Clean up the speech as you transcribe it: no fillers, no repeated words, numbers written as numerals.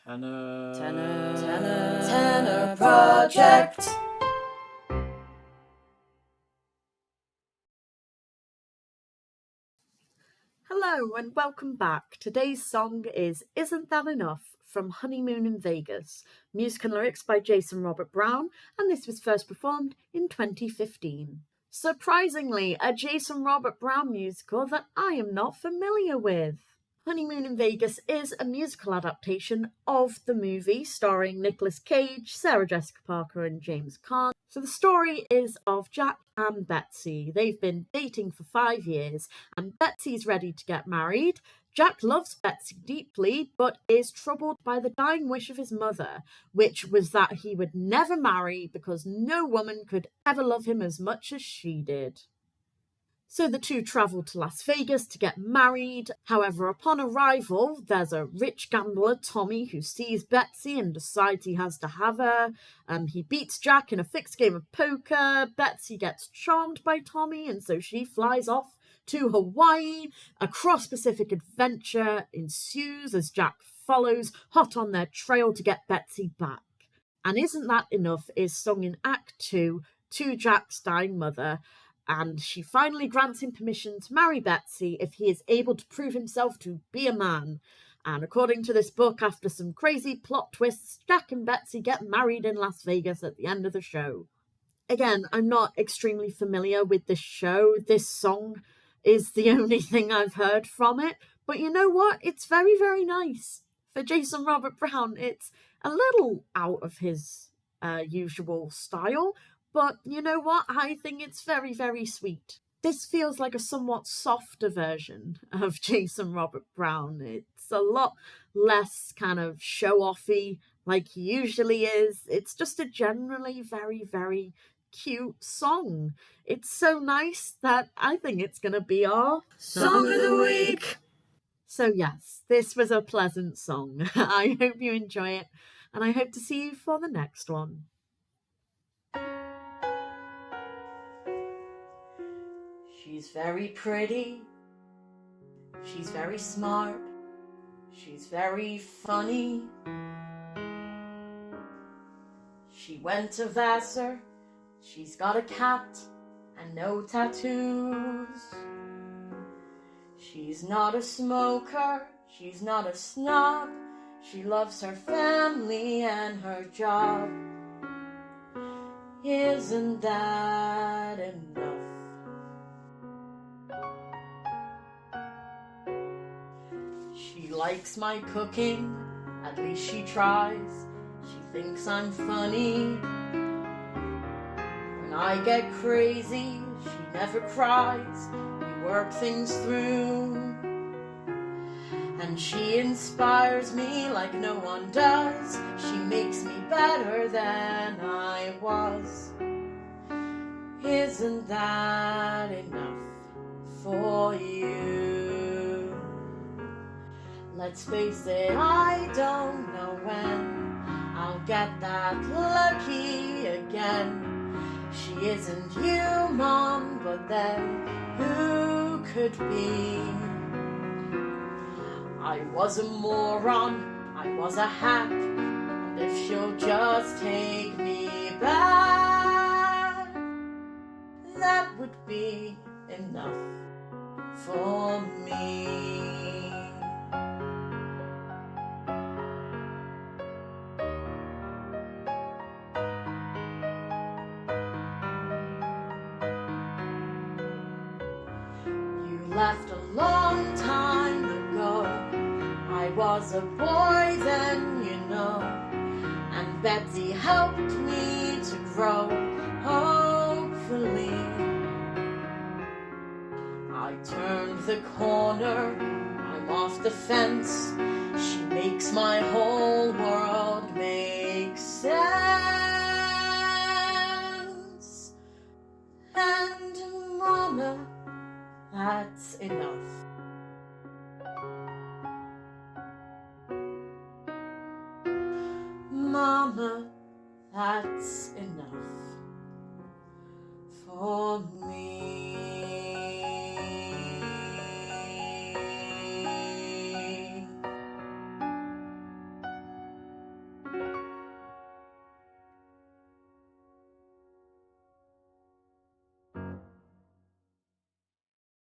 Tenor Project. Hello and welcome back. Today's song is Isn't That Enough from Honeymoon in Vegas, music and lyrics by Jason Robert Brown, and this was first performed in 2015. Surprisingly, a Jason Robert Brown musical that I am not familiar with. Honeymoon in Vegas is a musical adaptation of the movie starring Nicolas Cage, Sarah Jessica Parker, and James Caan. So the story is of Jack and Betsy. They've been dating for 5 years, and Betsy's ready to get married. Jack loves Betsy deeply, but is troubled by the dying wish of his mother, which was that he would never marry because no woman could ever love him as much as she did. So the two travel to Las Vegas to get married. However, upon arrival, there's a rich gambler, Tommy, who sees Betsy and decides he has to have her. He beats Jack in a fixed game of poker. Betsy gets charmed by Tommy, and so she flies off to Hawaii. A cross-Pacific adventure ensues as Jack follows, hot on their trail to get Betsy back. And Isn't That Enough is sung in Act 2 to Jack's dying mother, and she finally grants him permission to marry Betsy if he is able to prove himself to be a man. And according to this book, after some crazy plot twists, Jack and Betsy get married in Las Vegas at the end of the show. Again, I'm not extremely familiar with this show. This song is the only thing I've heard from it. But you know what? It's very, very nice. For Jason Robert Brown, it's a little out of his usual style. But you know what? I think it's very, very sweet. This feels like a somewhat softer version of Jason Robert Brown. It's a lot less kind of show-offy like he usually is. It's just a generally very, very cute song. It's so nice that I think it's going to be our Song of the Week. So yes, this was a pleasant song. I hope you enjoy it, and I hope to see you for the next one. She's very pretty, she's very smart, she's very funny. She went to Vassar, she's got a cat and no tattoos. She's not a smoker, she's not a snob, she loves her family and her job. Isn't that enough? She likes my cooking, at least she tries. She thinks I'm funny. When I get crazy, she never cries. We work things through. And she inspires me like no one does. She makes me better than I was. Isn't that enough for you? Let's face it, I don't know when I'll get that lucky again. She isn't you, Mom, but then who could be? I was a moron, I was a hack, and if she'll just take me back, that would be enough for me. Left a long time ago. I was a boy then, you know, and Betsy helped me to grow, hopefully. I turned the corner, I'm off the fence. She makes my whole world make sense. And Mama, that's enough. Mama, that's enough for me.